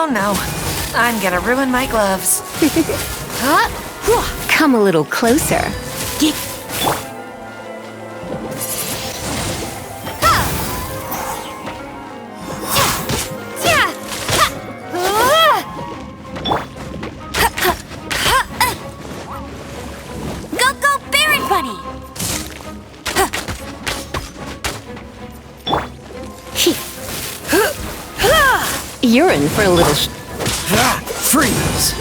no. I'm gonna ruin my gloves. Huh? Come a little closer. You're in for a little freeze!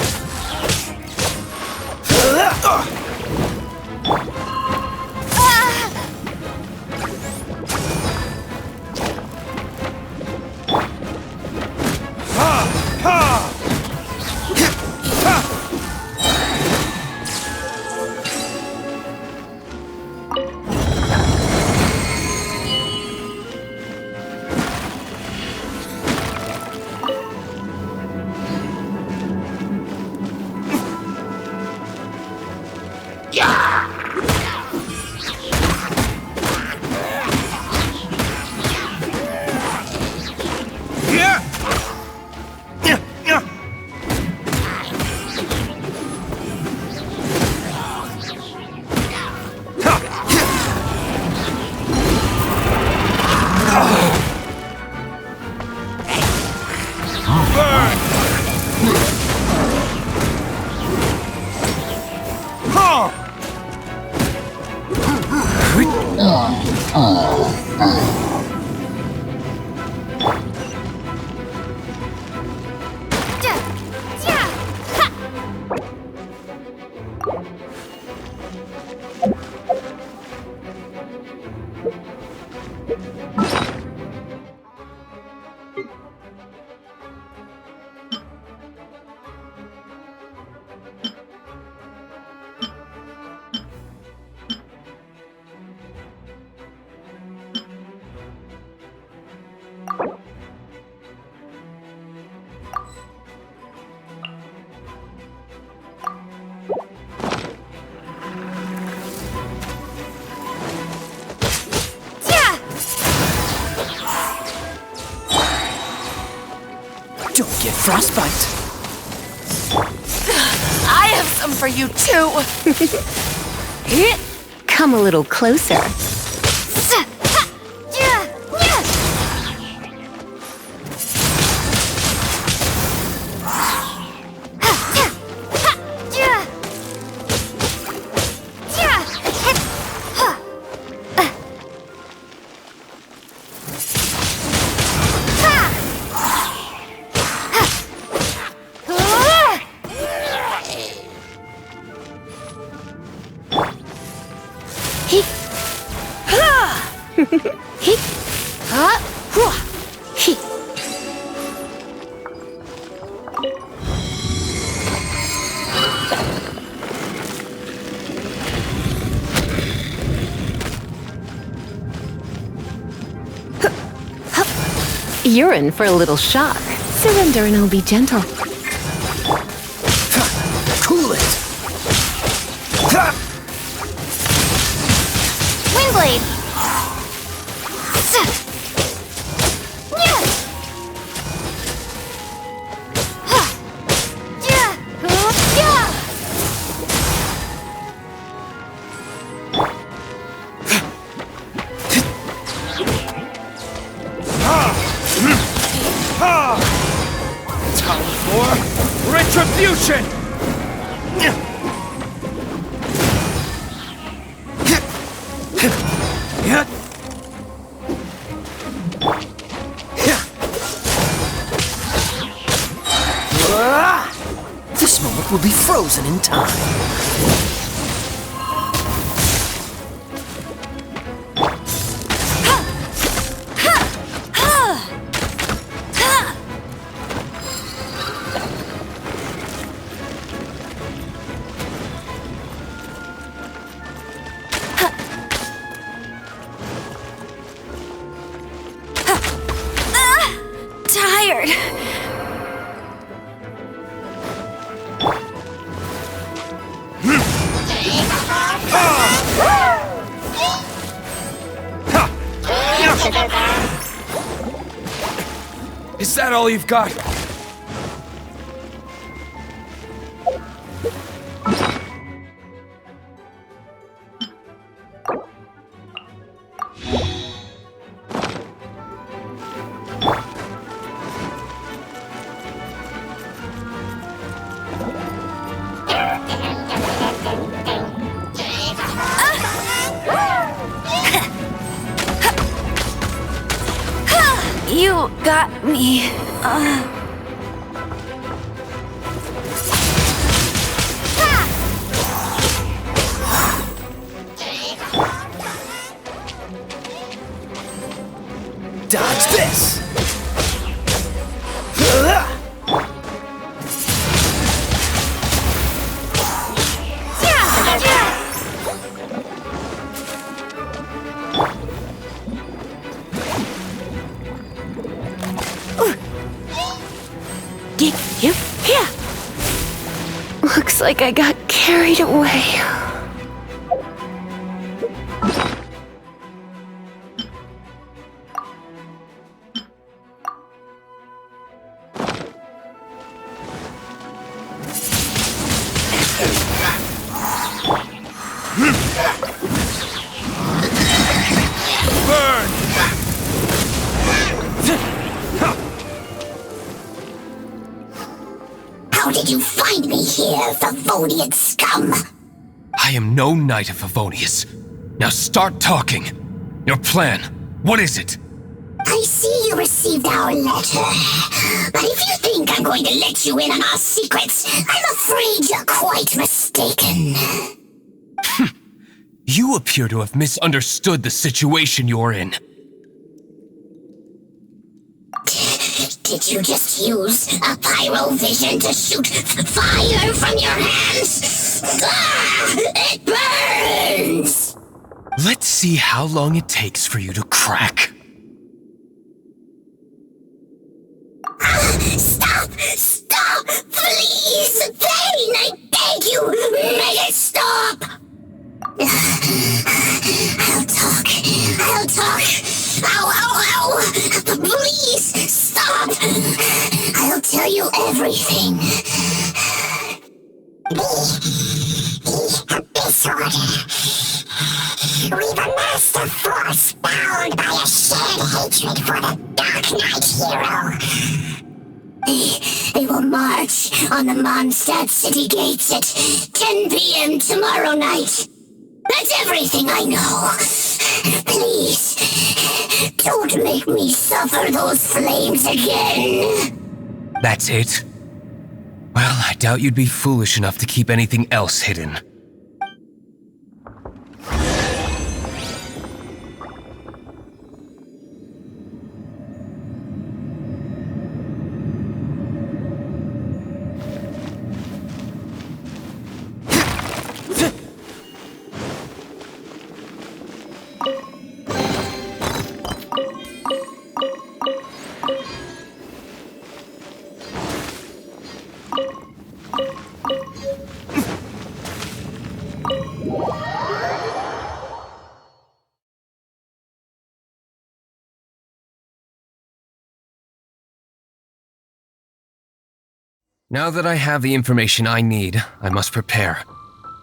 Don't get frostbite. I have some for you too. Come a little closer. You're in for a little shock. Surrender and I'll be gentle. Cool it! Windblade! Time for retribution! This moment will be frozen in time. Tired. Is that all you've got? You got me. Dodge this! Here. Looks like I got carried away. How did you find me here, Favonian scum? I am no Knight of Favonius. Now start talking. Your plan, what is it? I see you received our letter. But if you think I'm going to let you in on our secrets, I'm afraid you're quite mistaken. You appear to have misunderstood the situation you're in. Did you just use a pyrovision to shoot fire from your hands? Ah, it burns! Let's see how long it takes for you to crack. Stop! Stop! Please! Pain! I beg you! Make it stop! I'll talk. I'll talk. Ow, ow, ow! Please, stop! I'll tell you everything. The Abyss Order. We've amassed a force bound by a shared hatred for the Darknight hero. They will march on the Mondstadt city gates at 10 p.m. tomorrow night. That's everything I know. Please, don't make me suffer those flames again. That's it? Well, I doubt you'd be foolish enough to keep anything else hidden. Now that I have the information I need, I must prepare.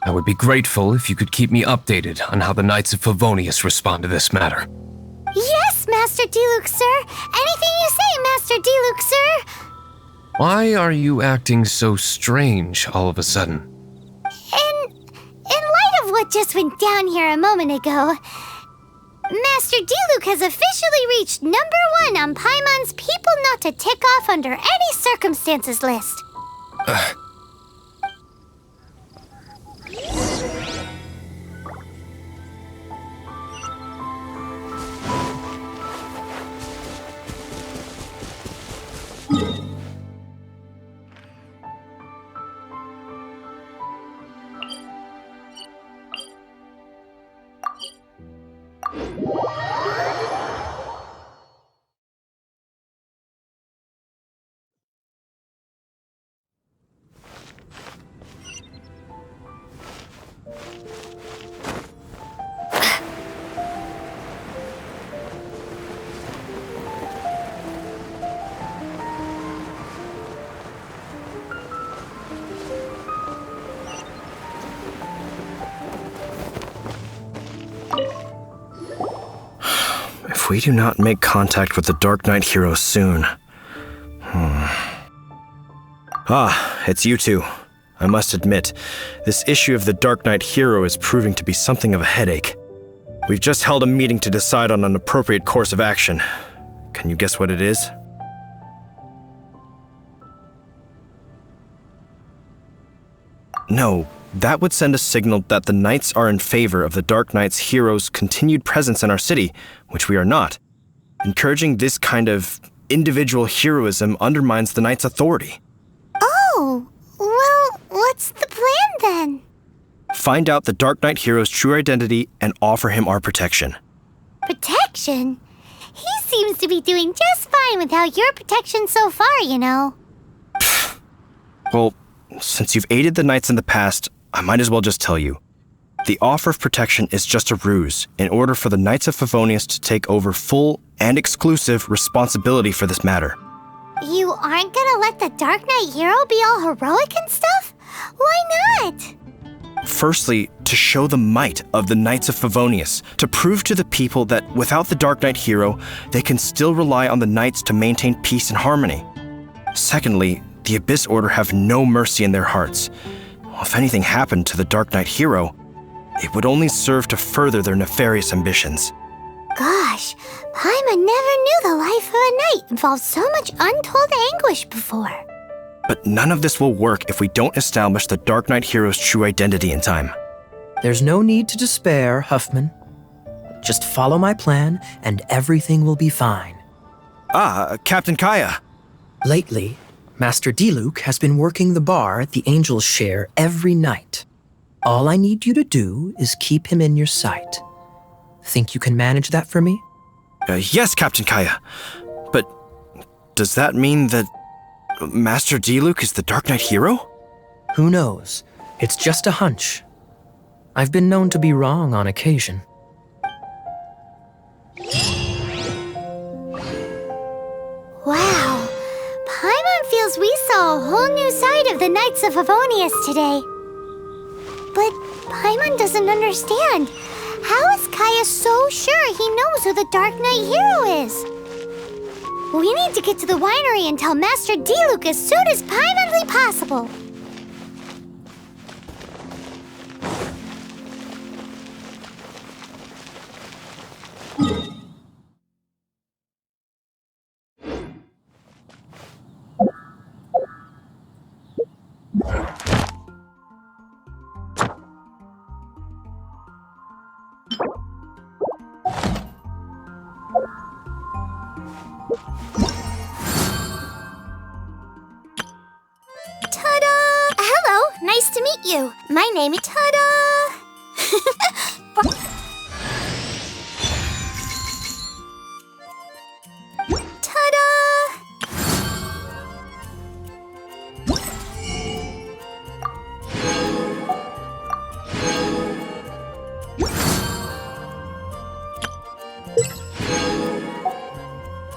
I would be grateful if you could keep me updated on how the Knights of Favonius respond to this matter. Yes, Master Diluc, sir. Anything you say, Master Diluc, sir. Why are you acting so strange all of a sudden? In light of what just went down here a moment ago, Master Diluc has officially reached #1 on Paimon's people not to tick off under any circumstances list. If we do not make contact with the Darknight hero soon... Ah, it's you two. I must admit, this issue of the Darknight hero is proving to be something of a headache. We've just held a meeting to decide on an appropriate course of action. Can you guess what it is? No, that would send a signal that the Knights are in favor of the Darknight's hero's continued presence in our city, which we are not. Encouraging this kind of individual heroism undermines the Knights' authority. Oh, well, what's the plan then? Find out the Darknight hero's true identity and offer him our protection. Protection? He seems to be doing just fine without your protection so far, you know. Well, since you've aided the Knights in the past, I might as well just tell you. The offer of protection is just a ruse in order for the Knights of Favonius to take over full and exclusive responsibility for this matter. You aren't gonna let the Darknight hero be all heroic and stuff? Why not? Firstly, to show the might of the Knights of Favonius, to prove to the people that without the Darknight hero, they can still rely on the Knights to maintain peace and harmony. Secondly, the Abyss Order have no mercy in their hearts. If anything happened to the Darknight hero, it would only serve to further their nefarious ambitions. Gosh, Paimon never knew the life of a knight involved so much untold anguish before. But none of this will work if we don't establish the Darknight hero's true identity in time. There's no need to despair, Huffman. Just follow my plan and everything will be fine. Ah, Captain Kaya. Lately, Master Diluc has been working the bar at the Angel's Share every night. All I need you to do is keep him in your sight. Think you can manage that for me? Yes, Captain Kaya. But does that mean that Master Diluc is the Darknight hero? Who knows? It's just a hunch. I've been known to be wrong on occasion. Wow, Paimon feels we saw a whole new side of the Knights of Favonius today. But Paimon doesn't understand. How is Kaya so sure he knows who the Darknight hero is? We need to get to the winery and tell Master Diluc as soon as Paimonly possible. Ta-da! Hello, nice to meet you. My name is Ta-da! Ta-da!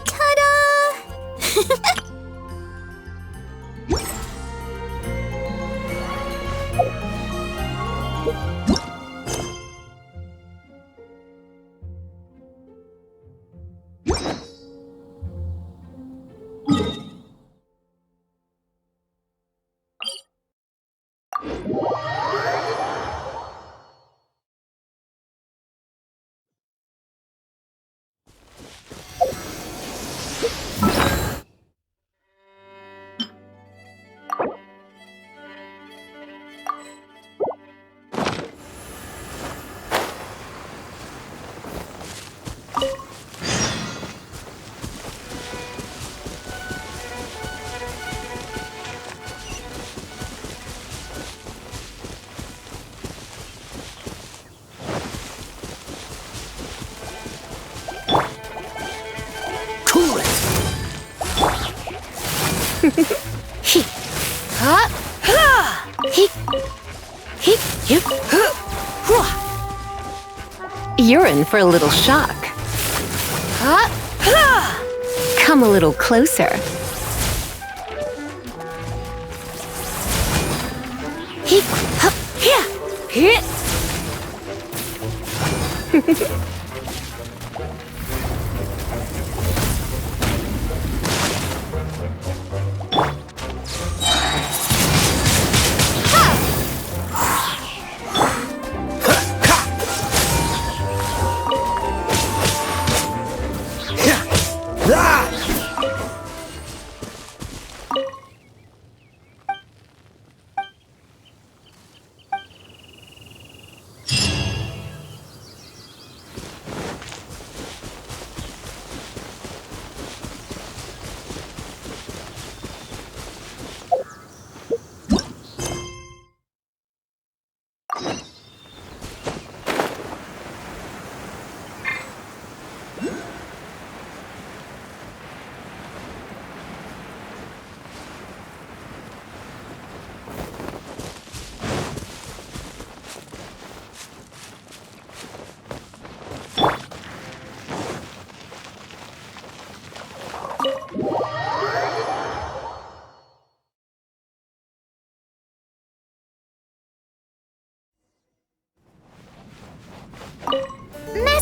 Ta-da! You're in for a little shock. Come a little closer.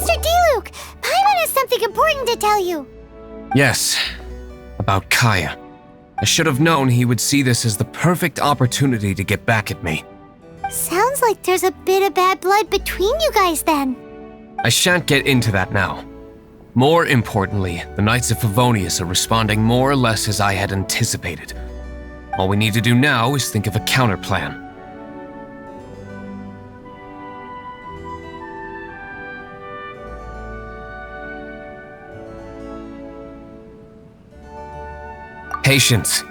Master Diluc! Paimon has something important to tell you. Yes, about Kaya. I should have known he would see this as the perfect opportunity to get back at me. Sounds like there's a bit of bad blood between you guys then. I shan't get into that now. More importantly, the Knights of Favonius are responding more or less as I had anticipated. All we need to do now is think of a counterplan. Patience.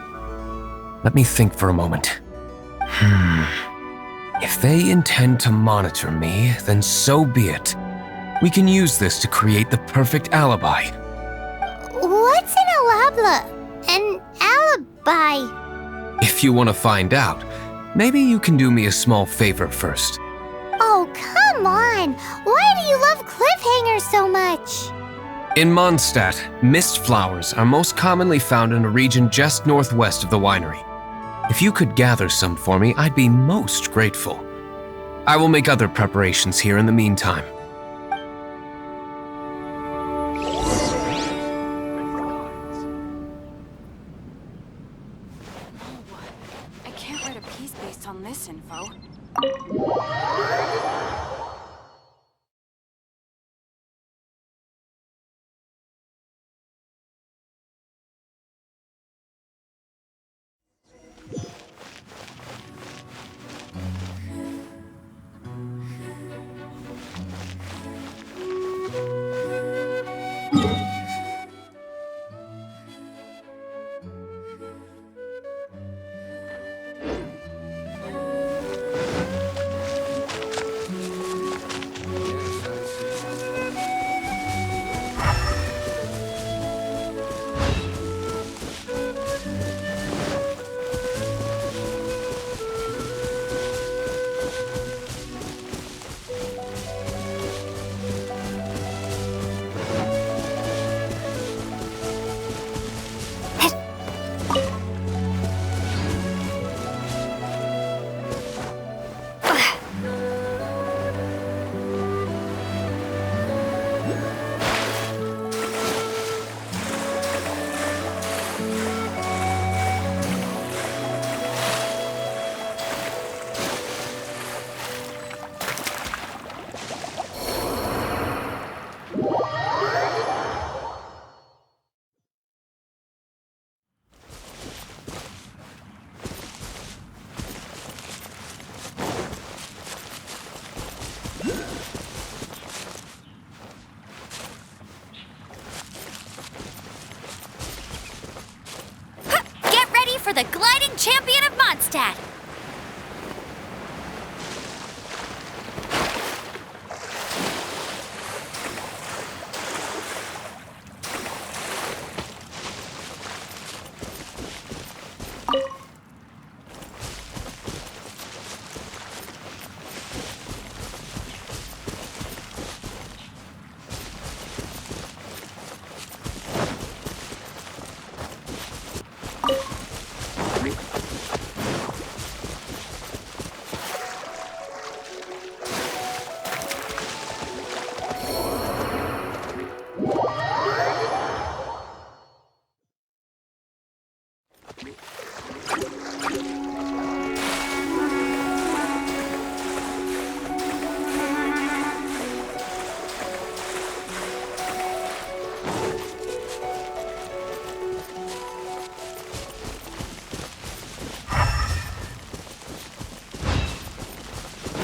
Let me think for a moment. If they intend to monitor me, then so be it. We can use this to create the perfect alibi. What's an alabla? An alibi? If you want to find out, maybe you can do me a small favor first. Oh, come on! Why do you love cliffhangers so much? In Mondstadt, mist flowers are most commonly found in a region just northwest of the winery. If you could gather some for me, I'd be most grateful. I will make other preparations here in the meantime. I can't write a piece based on this info. For the gliding champion of Mondstadt!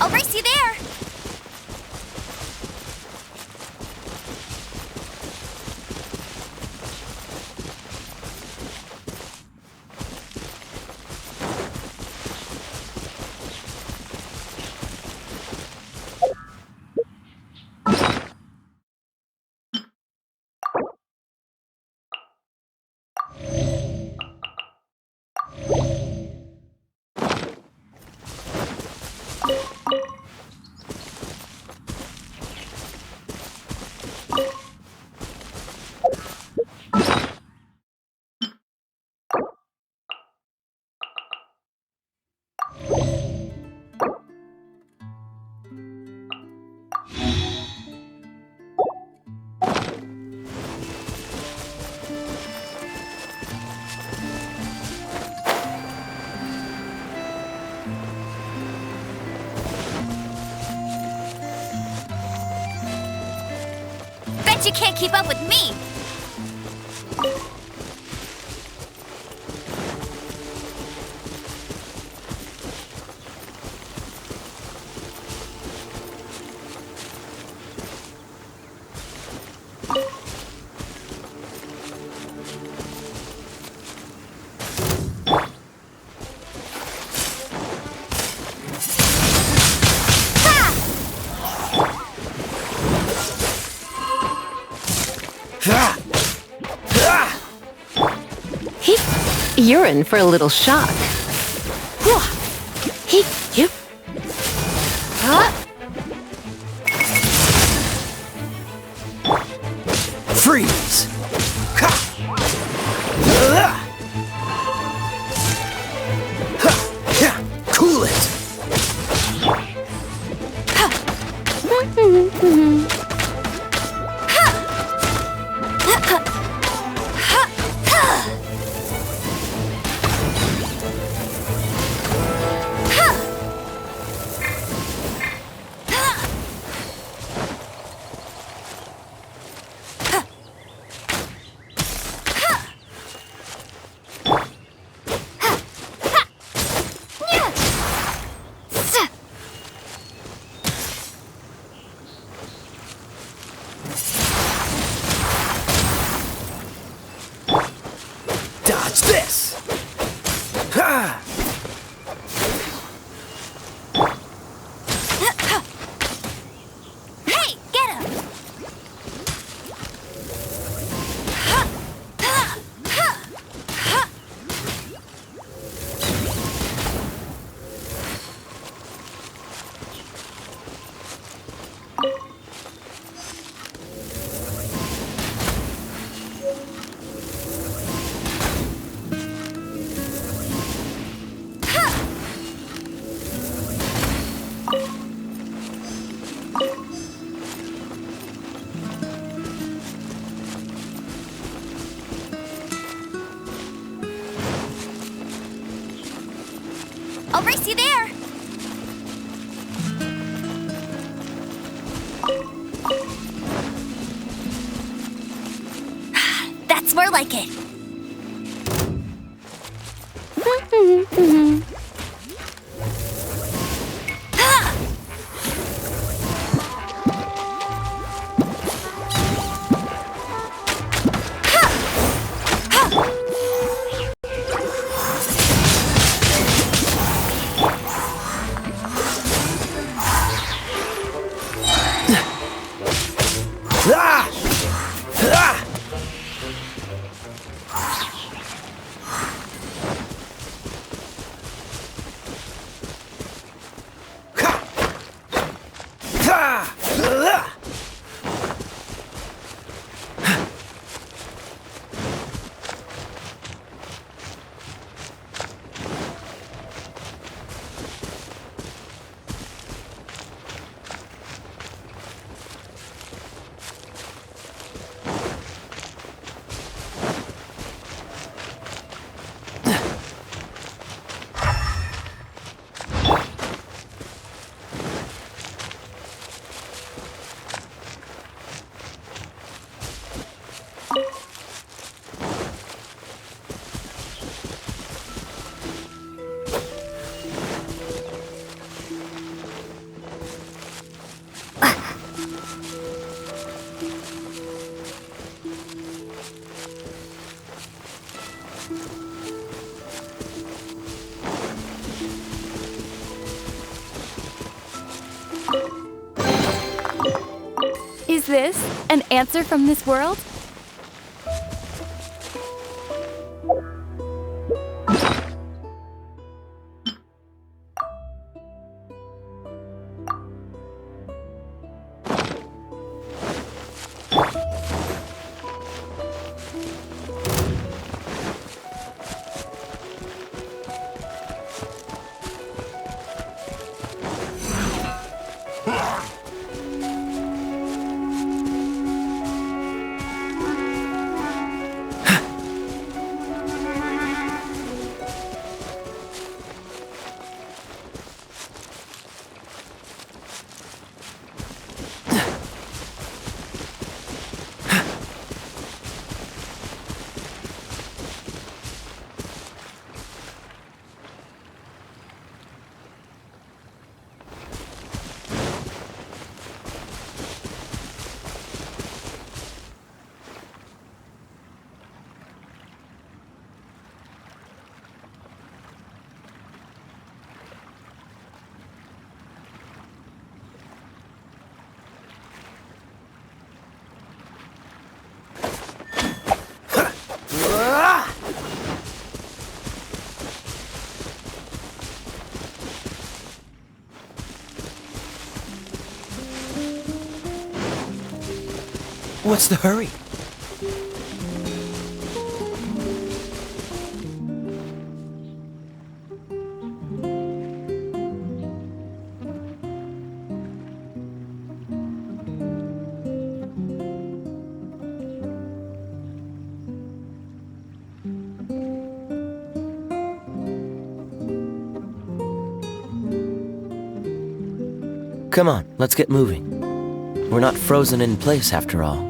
I'll race you there! Bet you can't keep up with me! You're in for a little shock. Freeze! Cool it! Dodge this! Ha! Hey, get him! I'll race you there! That's more like it. Is this an answer from this world? What's the hurry? Come on, let's get moving. We're not frozen in place after all.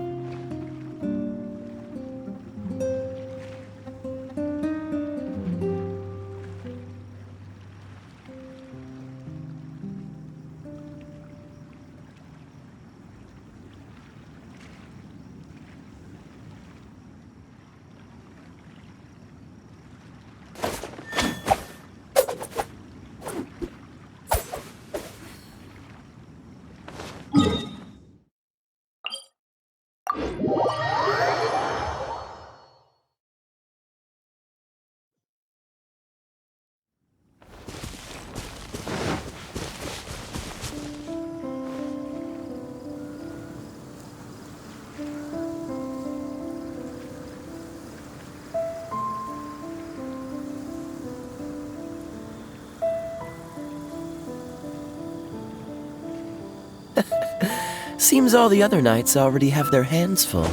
Seems all the other knights already have their hands full.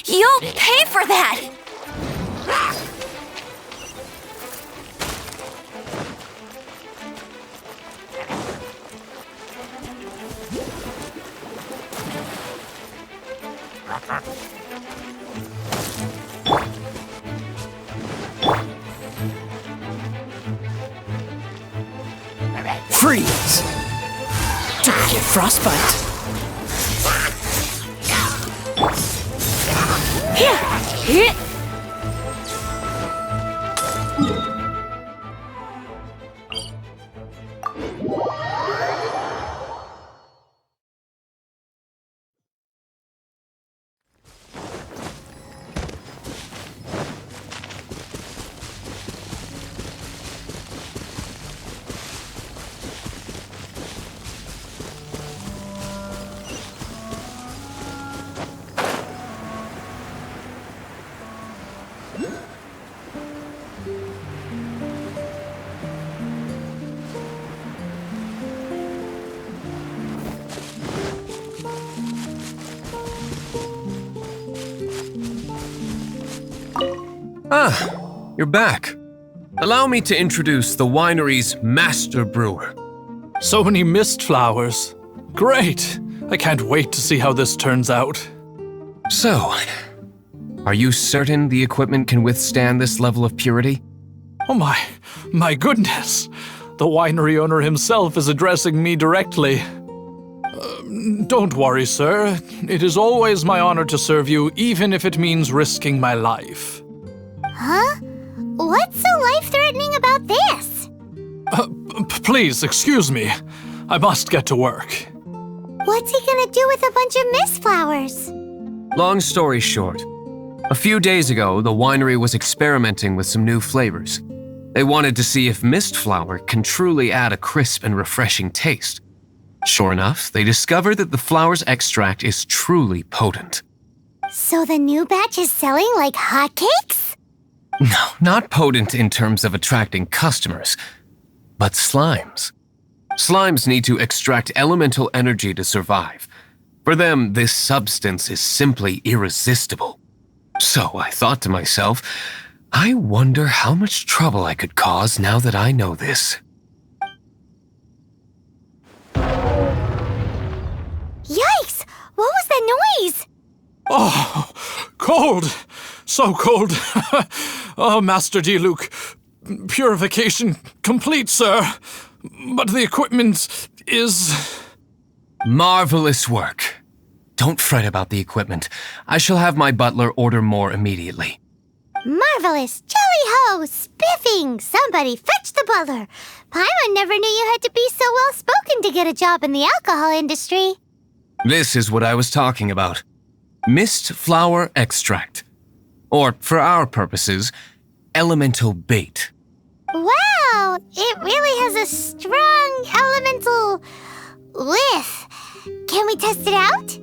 You'll pay for that! Freeze! Don't get frostbite. Here! Ah, you're back. Allow me to introduce the winery's master brewer. So many mist flowers. Great! I can't wait to see how this turns out. So, are you certain the equipment can withstand this level of purity? Oh my goodness! The winery owner himself is addressing me directly. Don't worry, sir. It is always my honor to serve you, even if it means risking my life. Huh? What's so life-threatening about this? Please, excuse me. I must get to work. What's he gonna do with a bunch of mist flowers? Long story short, a few days ago, the winery was experimenting with some new flavors. They wanted to see if mist flower can truly add a crisp and refreshing taste. Sure enough, they discovered that the flower's extract is truly potent. So the new batch is selling like hotcakes? No, not potent in terms of attracting customers, but slimes. Slimes need to extract elemental energy to survive. For them, this substance is simply irresistible. So I thought to myself, I wonder how much trouble I could cause now that I know this. Yikes! What was that noise? Oh, cold! So cold! Oh, Master Diluc, purification complete, sir. But the equipment is... Marvelous work. Don't fret about the equipment. I shall have my butler order more immediately. Marvelous! Jolly-ho! Spiffing! Somebody fetch the butler! Paimon never knew you had to be so well-spoken to get a job in the alcohol industry. This is what I was talking about. Mist flower extract. Or, for our purposes, elemental bait. Wow! It really has a strong elemental whiff. Can we test it out?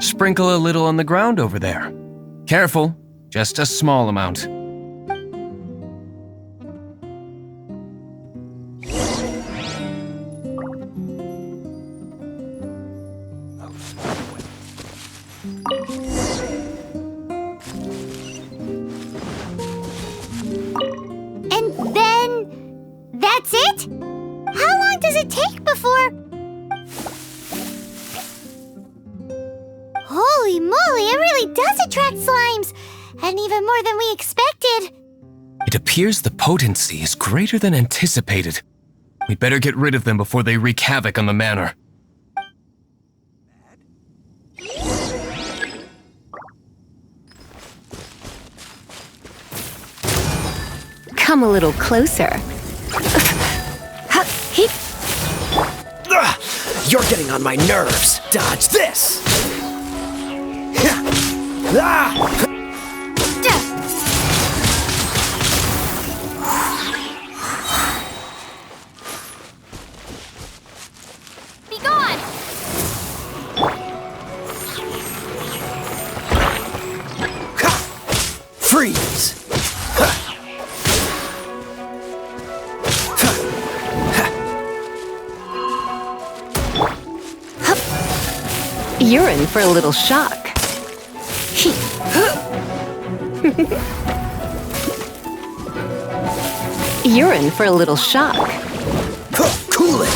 Sprinkle a little on the ground over there. Careful, just a small amount. And then that's it? How long does it take before... Holy moly, it really does attract slimes! And even more than we expected. It appears the potency is greater than anticipated. We better get rid of them before they wreak havoc on the manor. Come a little closer. You're getting on my nerves. Dodge this. Be gone! Freeze. You're in for a little shock. You're in for a little shock. Cool it.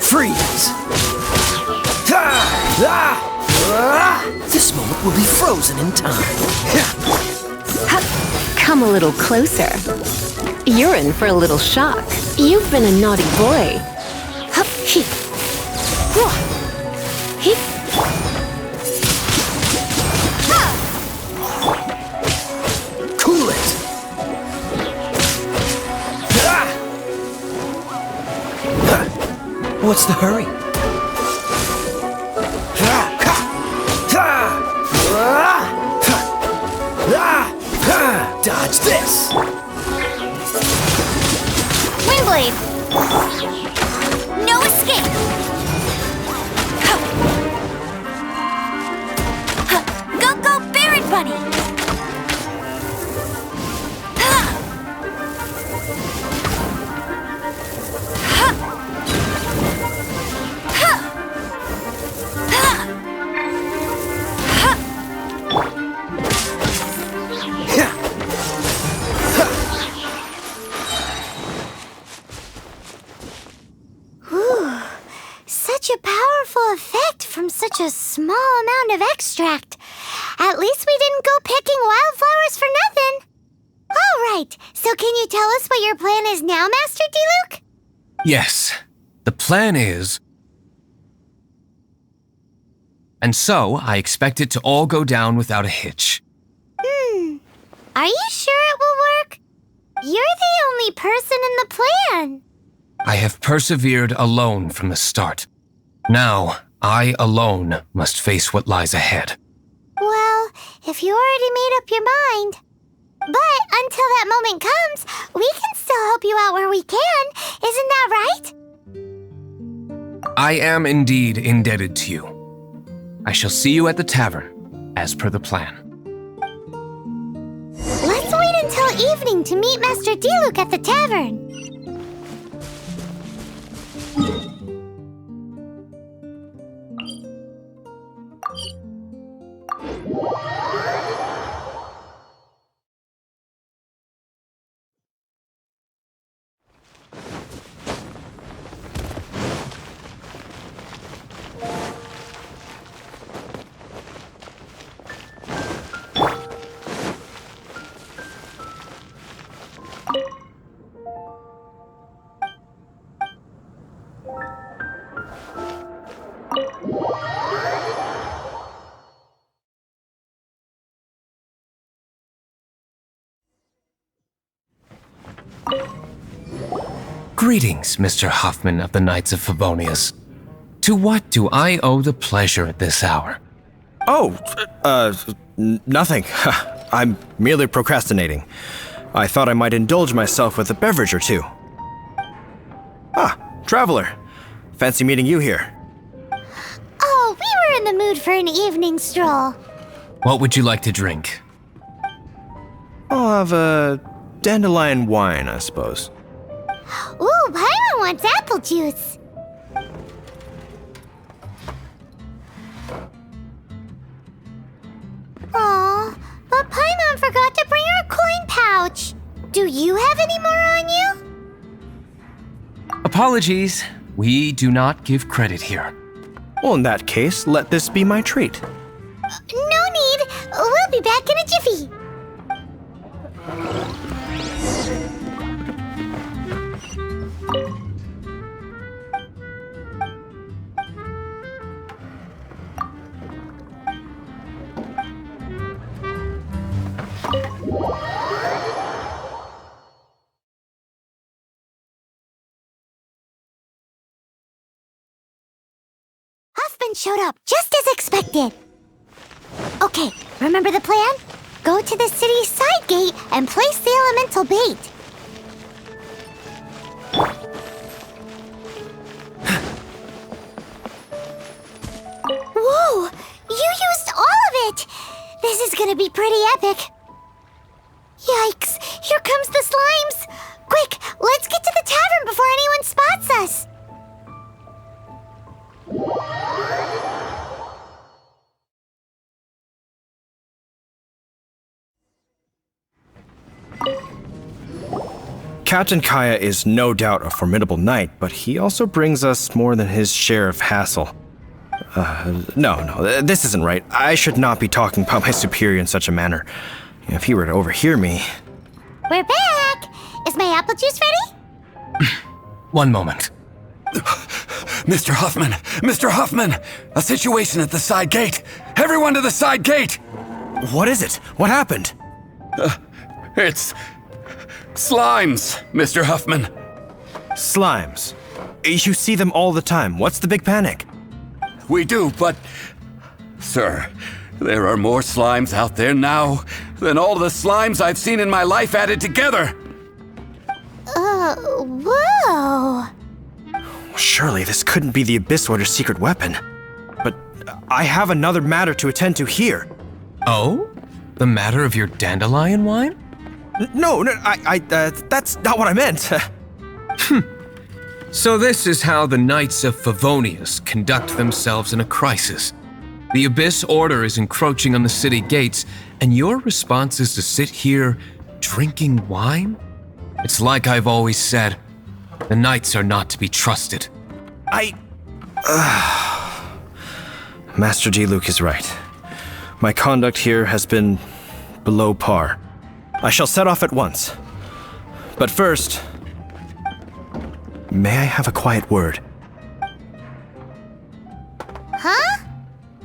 Freeze. This moment will be frozen in time. Come a little closer. You're in for a little shock. You've been a naughty boy. Cool it. What's the hurry? Dodge this. Windblade! No escape! Go, go, Baron Bunny! Such a powerful effect from such a small amount of extract. At least we didn't go picking wildflowers for nothing. All right, so can you tell us what your plan is now, Master Diluc? Yes, the plan is... And so, I expect it to all go down without a hitch. Are you sure it will work? You're the only person in the plan. I have persevered alone from the start. Now, I alone must face what lies ahead. Well, if you already made up your mind. But until that moment comes, we can still help you out where we can. Isn't that right? I am indeed indebted to you. I shall see you at the tavern, as per the plan. Let's wait until evening to meet Master Diluc at the tavern. Greetings, Mr. Huffman of the Knights of Favonius. To what do I owe the pleasure at this hour? Oh, nothing. I'm merely procrastinating. I thought I might indulge myself with a beverage or two. Ah, traveler. Fancy meeting you here. Oh, we were in the mood for an evening stroll. What would you like to drink? I'll have a dandelion wine, I suppose. Ooh, Paimon wants apple juice. Aw, but Paimon forgot to bring her coin pouch. Do you have any more on you? Apologies, we do not give credit here. Well, in that case, let this be my treat. No need. We'll be back in a jiffy. Huffman showed up just as expected. Okay, remember the plan? Go to the city's side gate and place the elemental bait. Whoa! You used all of it! This is gonna be pretty epic. Yikes! Here comes the slimes! Quick, let's get to the tavern before anyone spots us! Captain Kaya is no doubt a formidable knight, but he also brings us more than his share of hassle. No, this isn't right. I should not be talking about my superior in such a manner. If he were to overhear me... We're back! Is my apple juice ready? One moment. Mr. Huffman! Mr. Huffman! A situation at the side gate! Everyone to the side gate! What is it? What happened? It's... slimes, Mr. Huffman. Slimes? You see them all the time. What's the big panic? We do, but... Sir, there are more slimes out there now than all the slimes I've seen in my life added together! Whoa! Surely this couldn't be the Abyss Order's secret weapon. But I have another matter to attend to here. Oh? The matter of your dandelion wine? No, that's not what I meant. So this is how the Knights of Favonius conduct themselves in a crisis. The Abyss Order is encroaching on the city gates, and your response is to sit here drinking wine? It's like I've always said, the Knights are not to be trusted. Master Diluc is right. My conduct here has been below par. I shall set off at once. But first, may I have a quiet word? Huh?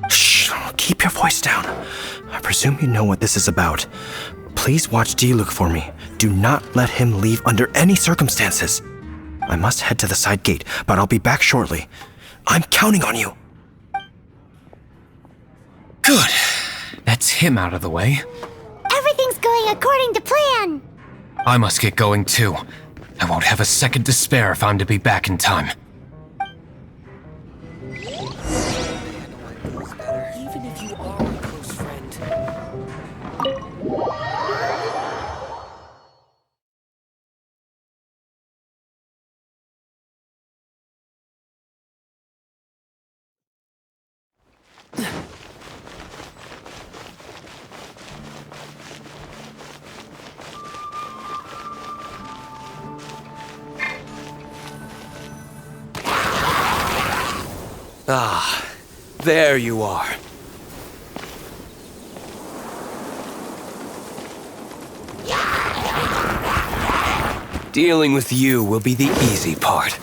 Shh, keep your voice down. I presume you know what this is about. Please watch Diluc for me. Do not let him leave under any circumstances. I must head to the side gate, but I'll be back shortly. I'm counting on you. Good. That's him out of the way. Everything's going according to plan. I must get going too. I won't have a second to spare if I'm to be back in time. Even if you are a close friend. Ah, there you are. Dealing with you will be the easy part.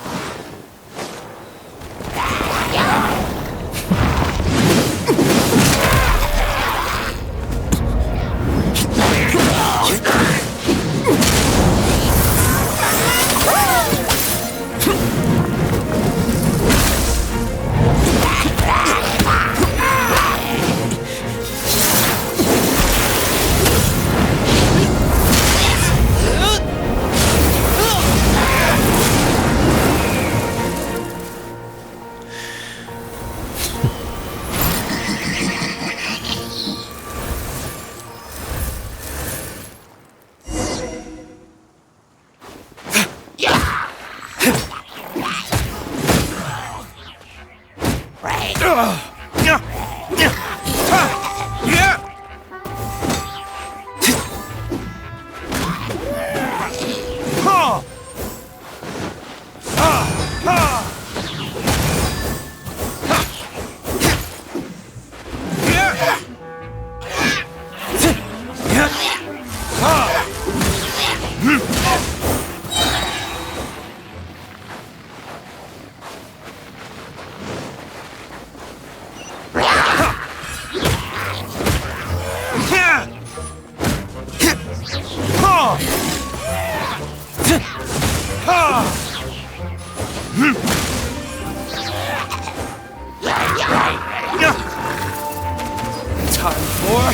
Time for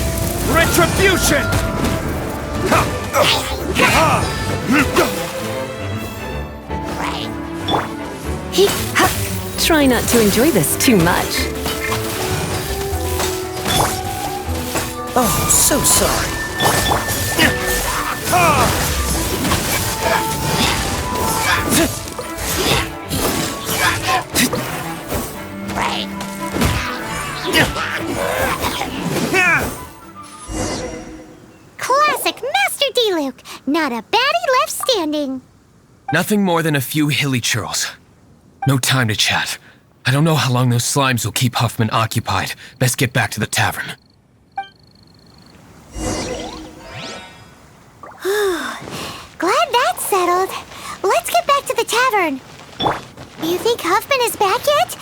retribution! Try not to enjoy this too much. Oh, so sorry. Classic Master Diluc. Not a baddie left standing. Nothing more than a few hilly churls. No time to chat. I don't know how long those slimes will keep Huffman occupied. Best get back to the tavern. Glad that's settled. Let's get back to the tavern. You think Huffman is back yet?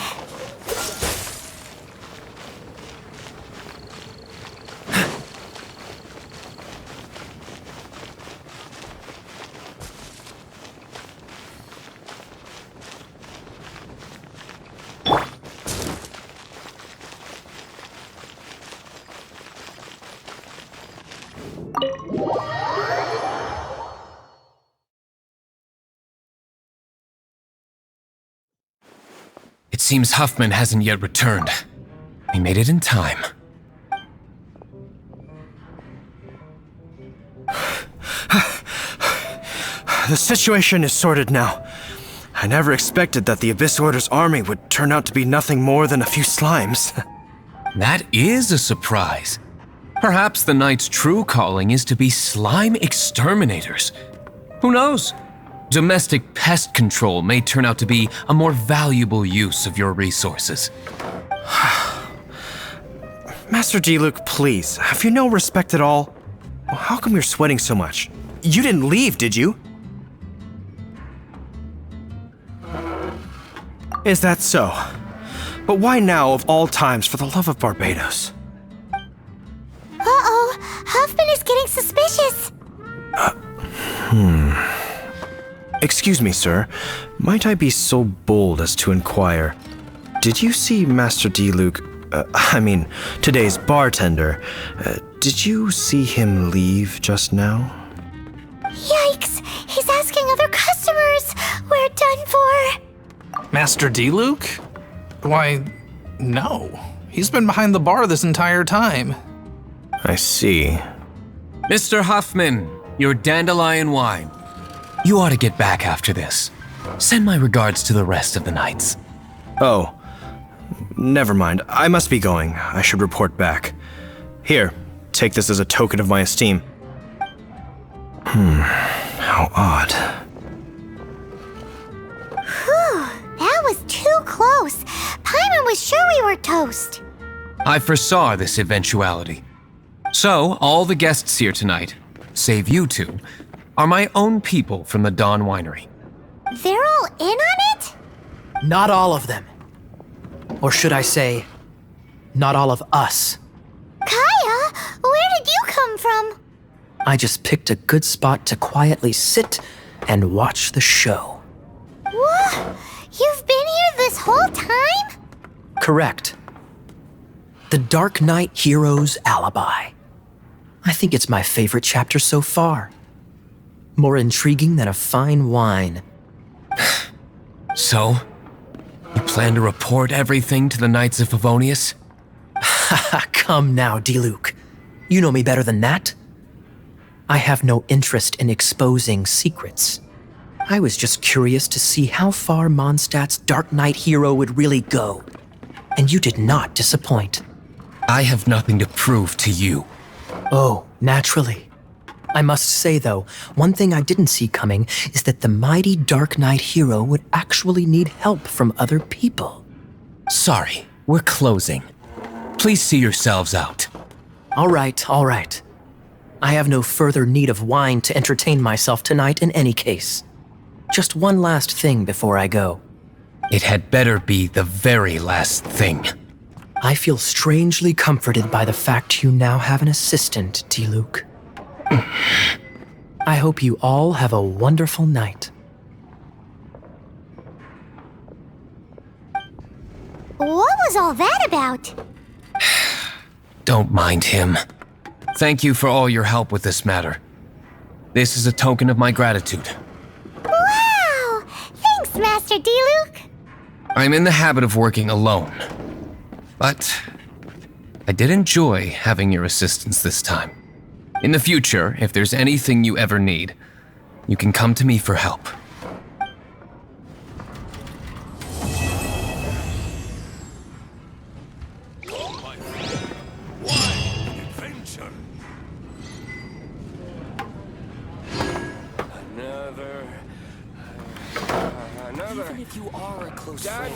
It seems Huffman hasn't yet returned. He made it in time. The situation is sorted now. I never expected that the Abyss Order's army would turn out to be nothing more than a few slimes. That is a surprise. Perhaps the Knight's true calling is to be slime exterminators. Who knows? Domestic pest control may turn out to be a more valuable use of your resources. Master Diluc, please, have you no respect at all? How come you're sweating so much? You didn't leave, did you? Is that so? But why now, of all times, for the love of Barbados? Uh-oh, Huffman is getting suspicious. Excuse me, sir. Might I be so bold as to inquire, did you see Master Diluc, today's bartender, did you see him leave just now? Yikes, he's asking other customers. We're done for. Master Diluc? Why, no. He's been behind the bar this entire time. I see. Mr. Huffman, your dandelion wine. You ought to get back after this. Send my regards to the rest of the Knights. Oh, never mind. I must be going. I should report back. Here, take this as a token of my esteem. How odd. Whew, that was too close. Paimon was sure we were toast. I foresaw this eventuality. So, all the guests here tonight, save you two, are my own people from the Dawn Winery. They're all in on it? Not all of them. Or should I say, not all of us. Kaya, where did you come from? I just picked a good spot to quietly sit and watch the show. What? You've been here this whole time? Correct. The Darknight hero's Alibi. I think it's my favorite chapter so far. More intriguing than a fine wine. So, you plan to report everything to the Knights of Favonius? Come now, Diluc. You know me better than that. I have no interest in exposing secrets. I was just curious to see how far Mondstadt's Darknight hero would really go. and you did not disappoint. I have nothing to prove to you. Oh, naturally. I must say, though, one thing I didn't see coming is that the mighty Dark Knight hero would actually need help from other people. Sorry, we're closing. Please see yourselves out. All right. I have no further need of wine to entertain myself tonight in any case. Just one last thing before I go. It had better be the very last thing. I feel strangely comforted by the fact you now have an assistant, Diluc. I hope you all have a wonderful night. What was all that about? Don't mind him. Thank you for all your help with this matter. This is a token of my gratitude. Wow! Thanks, Master Diluc. I'm in the habit of working alone. But I did enjoy having your assistance this time. In the future, if there's anything you ever need, you can come to me for help. Even if you are a close friend,